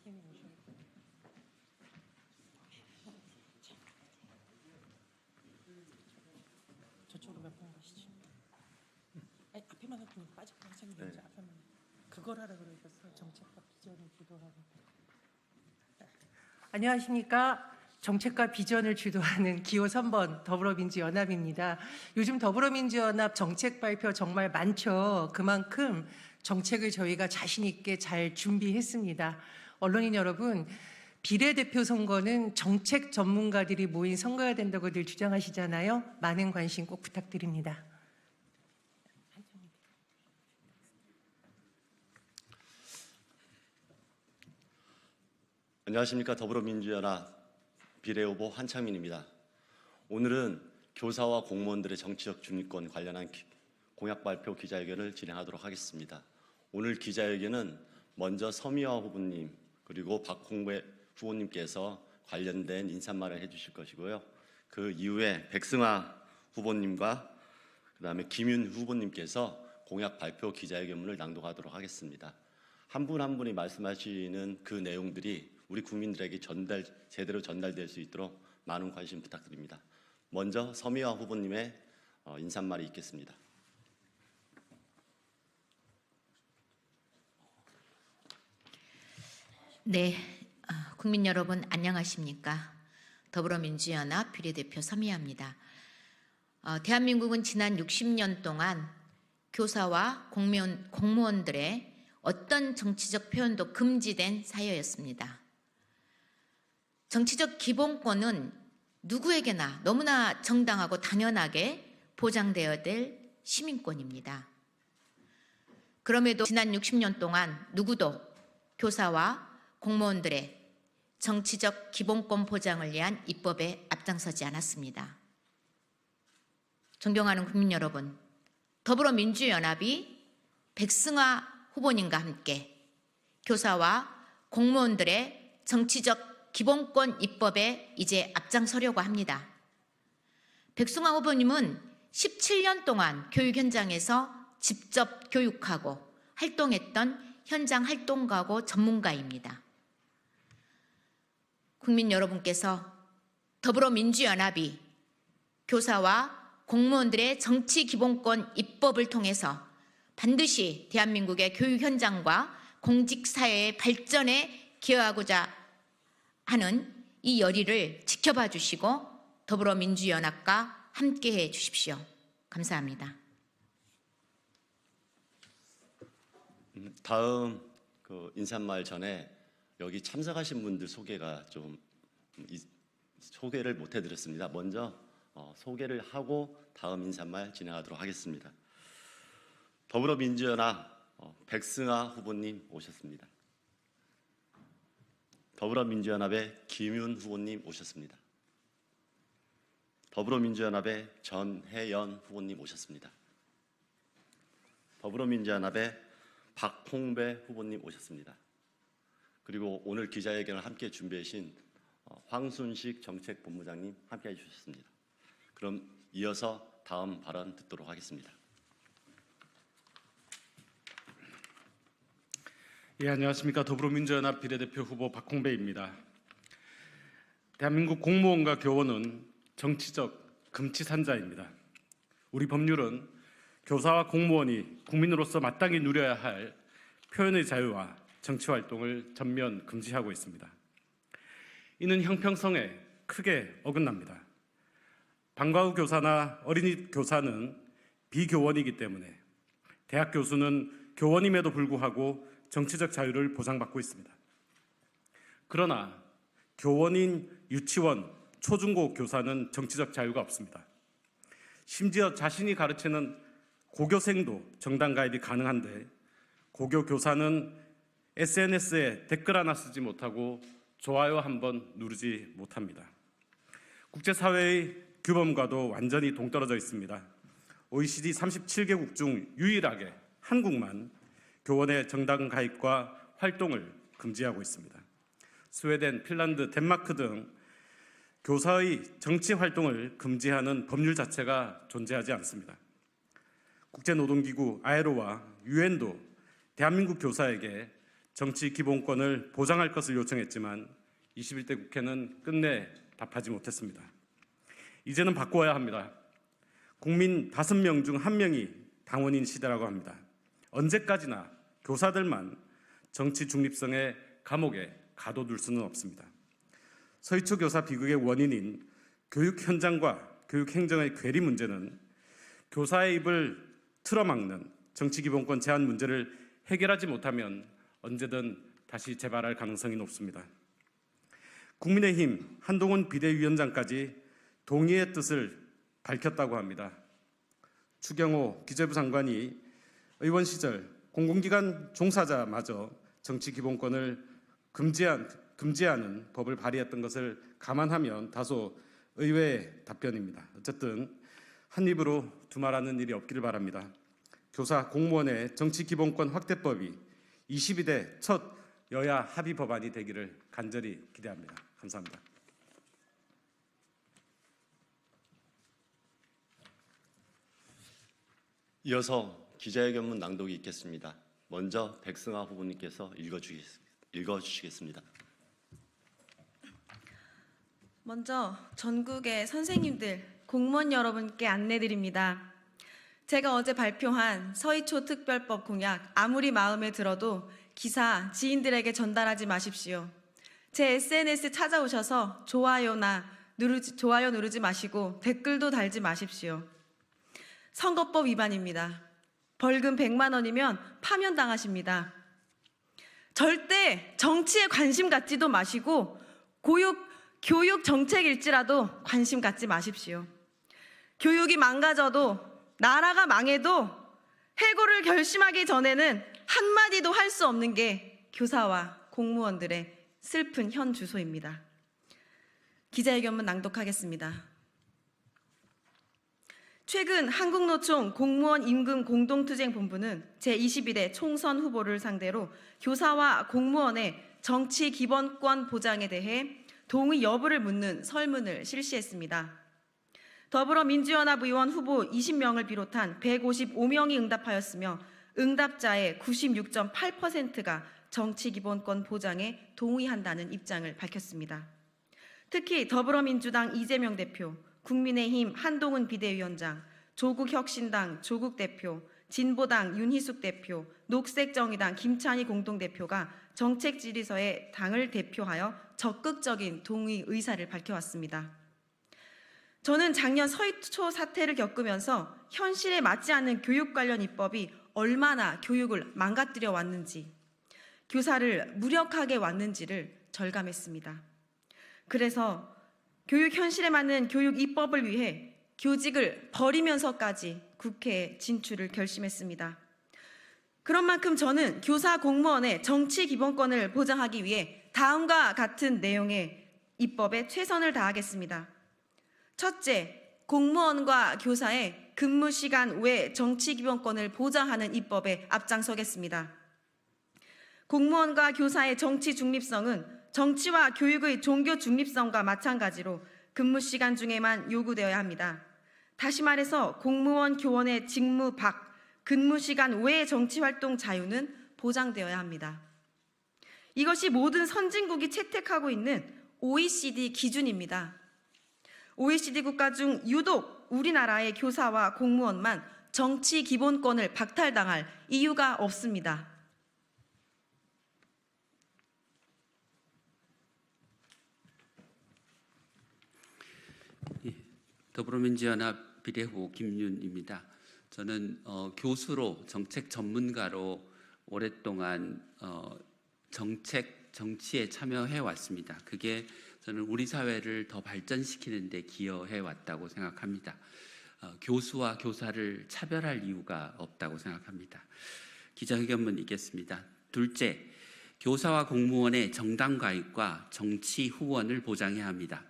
선생님 오셔요. 저쪽으로 몇 번 가시죠. 아니, 앞에만 하면 빠지고 선생님 이제 앞에만. 그걸 하라 그러셨어요. 정책과 비전을 주도하는. 안녕하십니까. 정책과 비전을 주도하는 기호 3번 더불어민주연합입니다. 요즘 더불어민주연합 정책 발표 정말 많죠. 그만큼 정책을 저희가 자신 있게 잘 준비했습니다. 언론인 여러분, 비례대표 선거는 정책 전문가들이 모인 선거야 된다고 늘 주장하시잖아요. 많은 관심 꼭 부탁드립니다. 안녕하십니까. 더불어민주연합 비례후보 한창민입니다. 오늘은 교사와 공무원들의 정치적 중립권 관련한 공약 발표 기자회견을 진행하도록 하겠습니다. 오늘 기자회견은 먼저 서미화 후보님 그리고 박홍배 후보님께서 관련된 인사말을 해주실 것이고요. 그 이후에 백승화 후보님과 그다음에 김윤 후보님께서 공약 발표 기자회견문을 낭독하도록 하겠습니다. 한 분 한 분이 말씀하시는 그 내용들이 우리 국민들에게 제대로 전달될 수 있도록 많은 관심 부탁드립니다. 먼저 서미화 후보님의 인사말이 있겠습니다. 네, 국민 여러분 안녕하십니까? 더불어민주연합 비례대표 서미화입니다. 대한민국은 지난 60년 동안 교사와 공무원들의 어떤 정치적 표현도 금지된 사회였습니다. 정치적 기본권은 누구에게나 너무나 정당하고 당연하게 보장되어야 될 시민권입니다. 그럼에도 지난 60년 동안 누구도 교사와 공무원들의 정치적 기본권 보장을 위한 입법에 앞장서지 않았습니다. 존경하는 국민 여러분, 더불어민주연합이 백승화 후보님과 함께 교사와 공무원들의 정치적 기본권 입법에 이제 앞장서려고 합니다. 백승화 후보님은 17년 동안 교육 현장에서 직접 교육하고 활동했던 현장 활동가고 전문가입니다. 국민 여러분께서 더불어민주연합이 교사와 공무원들의 정치 기본권 입법을 통해서 반드시 대한민국의 교육 현장과 공직사회의 발전에 기여하고자 하는 이 열의를 지켜봐 주시고 더불어민주연합과 함께해 주십시오. 감사합니다. 다음 인사말 전에 여기 참석하신 분들 소개가 소개를 못 해드렸습니다. 먼저 소개를 하고 다음 인사말 진행하도록 하겠습니다. 더불어민주연합 백승화 후보님 오셨습니다. 더불어민주연합의 김윤 후보님 오셨습니다. 더불어민주연합의 전혜연 후보님 오셨습니다. 더불어민주연합의 박홍배 후보님 오셨습니다. 그리고 오늘 기자회견을 함께 준비해 주신 황순식 정책본부장님 함께해 주셨습니다. 그럼 이어서 다음 발언 듣도록 하겠습니다. 예, 안녕하십니까. 더불어민주연합 비례대표 후보 박홍배입니다. 대한민국 공무원과 교원은 정치적 금치산자입니다. 우리 법률은 교사와 공무원이 국민으로서 마땅히 누려야 할 표현의 자유와 정치활동을 전면 금지하고 있습니다. 이는 형평성에 크게 어긋납니다. 방과후 교사나 어린이 교사는 비교원이기 때문에 대학 교수는 교원임에도 불구하고 정치적 자유를 보장받고 있습니다. 그러나 교원인 유치원, 초중고 교사는 정치적 자유가 없습니다. 심지어 자신이 가르치는 고교생도 정당 가입이 가능한데 고교 교사는 SNS에 댓글 하나 쓰지 못하고 좋아요 한번 누르지 못합니다. 국제사회의 규범과도 완전히 동떨어져 있습니다. OECD 37개국 중 유일하게 한국만 교원의 정당 가입과 활동을 금지하고 있습니다. 스웨덴, 핀란드, 덴마크 등 교사의 정치 활동을 금지하는 법률 자체가 존재하지 않습니다. 국제노동기구 ILO와 유엔도 대한민국 교사에게 정치 기본권을 보장할 것을 요청했지만 21대 국회는 끝내 답하지 못했습니다. 이제는 바꿔야 합니다. 국민 5명 중 1명이 당원인 시대라고 합니다. 언제까지나 교사들만 정치 중립성의 감옥에 가둬둘 수는 없습니다. 서희초 교사 비극의 원인인 교육 현장과 교육 행정의 괴리 문제는 교사의 입을 틀어막는 정치 기본권 제한 문제를 해결하지 못하면 언제든 다시 재발할 가능성이 높습니다. 국민의힘 한동훈 비대위원장까지 동의의 뜻을 밝혔다고 합니다. 추경호 기재부 장관이 의원 시절 공공기관 종사자마저 정치 기본권을 금지하는 법을 발의했던 것을 감안하면 다소 의외의 답변입니다. 어쨌든 한 입으로 두말하는 일이 없기를 바랍니다. 교사 공무원의 정치 기본권 확대법이 22대 첫 여야 합의 법안이 되기를 간절히 기대합니다. 감사합니다. 이어서 기자회견문 낭독이 있겠습니다. 먼저 백승하 후보님께서 읽어주시겠습니다. 먼저 전국의 선생님들, 공무원 여러분께 안내드립니다. 제가 어제 발표한 서희초 특별법 공약 아무리 마음에 들어도 기사 지인들에게 전달하지 마십시오. 제 SNS 찾아오셔서 좋아요 누르지 마시고 댓글도 달지 마십시오. 선거법 위반입니다. 벌금 100만 원이면 파면당하십니다. 절대 정치에 관심 갖지도 마시고 교육 정책일지라도 관심 갖지 마십시오. 교육이 망가져도 나라가 망해도 해고를 결심하기 전에는 한마디도 할 수 없는 게 교사와 공무원들의 슬픈 현 주소입니다. 기자회견문 낭독하겠습니다. 최근 한국노총 공무원 임금 공동투쟁본부는 제21대 총선 후보를 상대로 교사와 공무원의 정치 기본권 보장에 대해 동의 여부를 묻는 설문을 실시했습니다. 더불어민주연합 의원 후보 20명을 비롯한 155명이 응답하였으며 응답자의 96.8%가 정치 기본권 보장에 동의한다는 입장을 밝혔습니다. 특히 더불어민주당 이재명 대표, 국민의힘 한동훈 비대위원장, 조국혁신당 조국 대표, 진보당 윤희숙 대표, 녹색정의당 김찬희 공동대표가 정책 질의서에 당을 대표하여 적극적인 동의 의사를 밝혀왔습니다. 저는 작년 서희초 사태를 겪으면서 현실에 맞지 않는 교육 관련 입법이 얼마나 교육을 망가뜨려 왔는지, 교사를 무력하게 왔는지를 절감했습니다. 그래서 교육 현실에 맞는 교육 입법을 위해 교직을 버리면서까지 국회에 진출을 결심했습니다. 그런 만큼 저는 교사 공무원의 정치 기본권을 보장하기 위해 다음과 같은 내용의 입법에 최선을 다하겠습니다. 첫째, 공무원과 교사의 근무 시간 외 정치 기본권을 보장하는 입법에 앞장서겠습니다. 공무원과 교사의 정치 중립성은 정치와 교육의 종교 중립성과 마찬가지로 근무 시간 중에만 요구되어야 합니다. 다시 말해서 공무원 교원의 직무 밖, 근무 시간 외의 정치 활동 자유는 보장되어야 합니다. 이것이 모든 선진국이 채택하고 있는 OECD 기준입니다. OECD 국가 중 유독 우리나라의 교사와 공무원만 정치 기본권을 박탈당할 이유가 없습니다. 더불어민주연합 비례후보 김윤입니다. 저는 교수로 정책 전문가로 오랫동안 정치에 참여해 왔습니다. 그게 저는 우리 사회를 더 발전시키는 데 기여해 왔다고 생각합니다. 교수와 교사를 차별할 이유가 없다고 생각합니다. 기자회견문 읽겠습니다. 둘째, 교사와 공무원의 정당 가입과 정치 후원을 보장해야 합니다.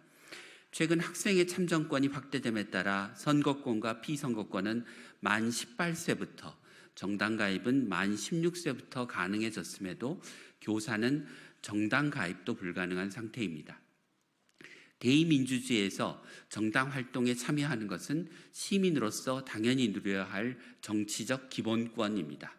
최근 학생의 참정권이 확대됨에 따라 선거권과 피선거권은 만 18세부터, 정당 가입은 만 16세부터 가능해졌음에도 교사는 정당 가입도 불가능한 상태입니다. 대의민주주의에서 정당 활동에 참여하는 것은 시민으로서 당연히 누려야 할 정치적 기본권입니다.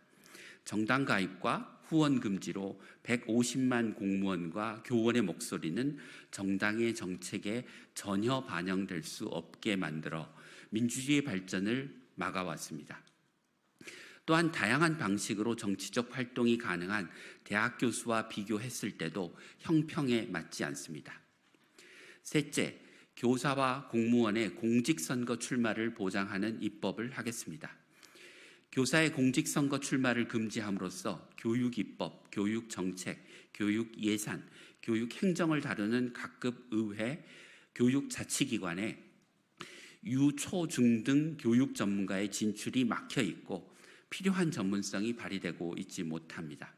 정당 가입과 후원 금지로 150만 공무원과 교원의 목소리는 정당의 정책에 전혀 반영될 수 없게 만들어 민주주의 발전을 막아왔습니다. 또한 다양한 방식으로 정치적 활동이 가능한 대학 교수와 비교했을 때도 형평에 맞지 않습니다. 셋째, 교사와 공무원의 공직선거 출마를 보장하는 입법을 하겠습니다. 교사의 공직선거 출마를 금지함으로써 교육입법, 교육정책, 교육예산, 교육행정을 다루는 각급 의회, 교육자치기관에 유, 초, 중 등 교육 전문가의 진출이 막혀 있고 필요한 전문성이 발휘되고 있지 못합니다.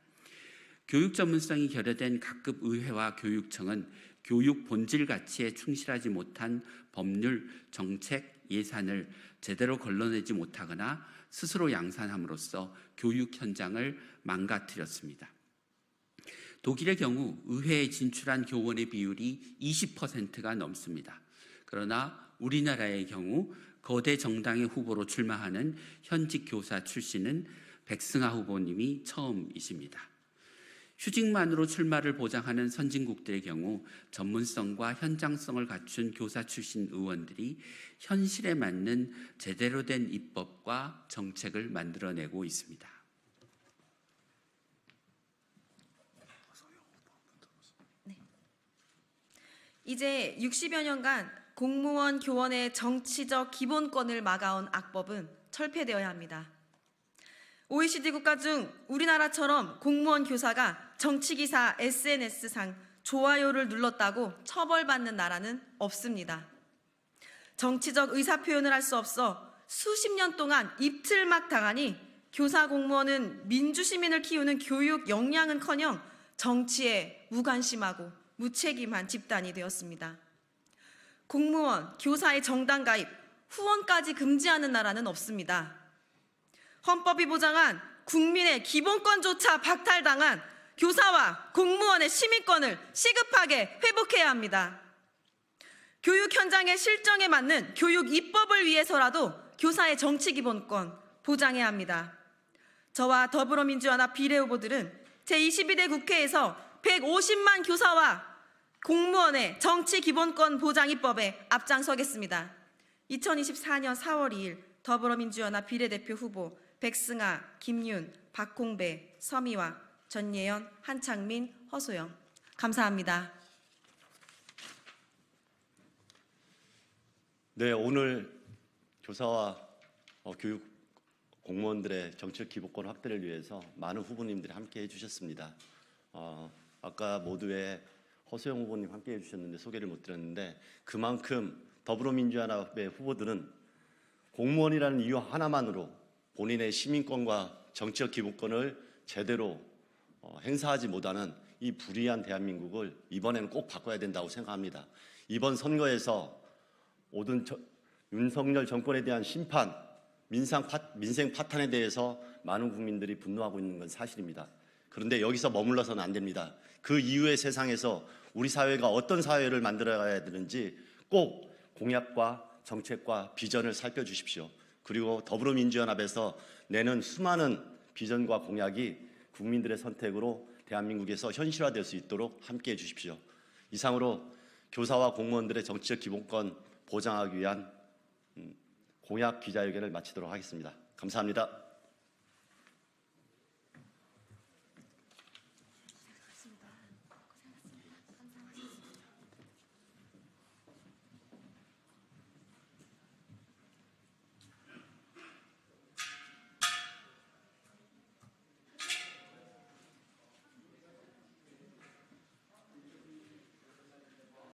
교육 전문성이 결여된 각급 의회와 교육청은 교육 본질 가치에 충실하지 못한 법률, 정책, 예산을 제대로 걸러내지 못하거나 스스로 양산함으로써 교육 현장을 망가뜨렸습니다. 독일의 경우 의회에 진출한 교원의 비율이 20%가 넘습니다. 그러나 우리나라의 경우 거대 정당의 후보로 출마하는 현직 교사 출신은 백승하 후보님이 처음이십니다. 휴직만으로 출마를 보장하는 선진국들의 경우 전문성과 현장성을 갖춘 교사 출신 의원들이 현실에 맞는 제대로 된 입법과 정책을 만들어내고 있습니다. 이제 60여 년간 공무원 교원의 정치적 기본권을 막아온 악법은 철폐되어야 합니다. OECD 국가 중 우리나라처럼 공무원 교사가 정치기사 SNS상 좋아요를 눌렀다고 처벌받는 나라는 없습니다. 정치적 의사표현을 할 수 없어 수십 년 동안 입틀막 당하니 교사 공무원은 민주시민을 키우는 교육 역량은커녕 정치에 무관심하고 무책임한 집단이 되었습니다. 공무원, 교사의 정당 가입, 후원까지 금지하는 나라는 없습니다. 헌법이 보장한 국민의 기본권조차 박탈당한 교사와 공무원의 시민권을 시급하게 회복해야 합니다. 교육 현장의 실정에 맞는 교육 입법을 위해서라도 교사의 정치 기본권 보장해야 합니다. 저와 더불어민주연합 비례후보들은 제22대 국회에서 150만 교사와 공무원의 정치 기본권 보장 입법에 앞장서겠습니다. 2024년 4월 2일 더불어민주연합 비례대표 후보 백승하, 김윤, 박홍배, 서미화, 전예현, 한창민, 허소영. 감사합니다. 네, 오늘 교사와 교육 공무원들의 정책 기본권 확대를 위해서 많은 후보님들이 함께해 주셨습니다. 아까 모두에 허소영 후보님 함께해 주셨는데 소개를 못 드렸는데 그만큼 더불어민주연합의 후보들은 공무원이라는 이유 하나만으로 본인의 시민권과 정치적 기본권을 제대로 행사하지 못하는 이 불의한 대한민국을 이번에는 꼭 바꿔야 된다고 생각합니다. 이번 선거에서 모든 윤석열 정권에 대한 심판, 민생 파탄에 대해서 많은 국민들이 분노하고 있는 건 사실입니다. 그런데 여기서 머물러서는 안 됩니다. 그 이후의 세상에서 우리 사회가 어떤 사회를 만들어가야 되는지 꼭 공약과 정책과 비전을 살펴주십시오. 그리고 더불어민주연합에서 내는 수많은 비전과 공약이 국민들의 선택으로 대한민국에서 현실화될 수 있도록 함께해 주십시오. 이상으로 교사와 공무원들의 정치적 기본권 보장하기 위한 공약 기자회견을 마치도록 하겠습니다. 감사합니다.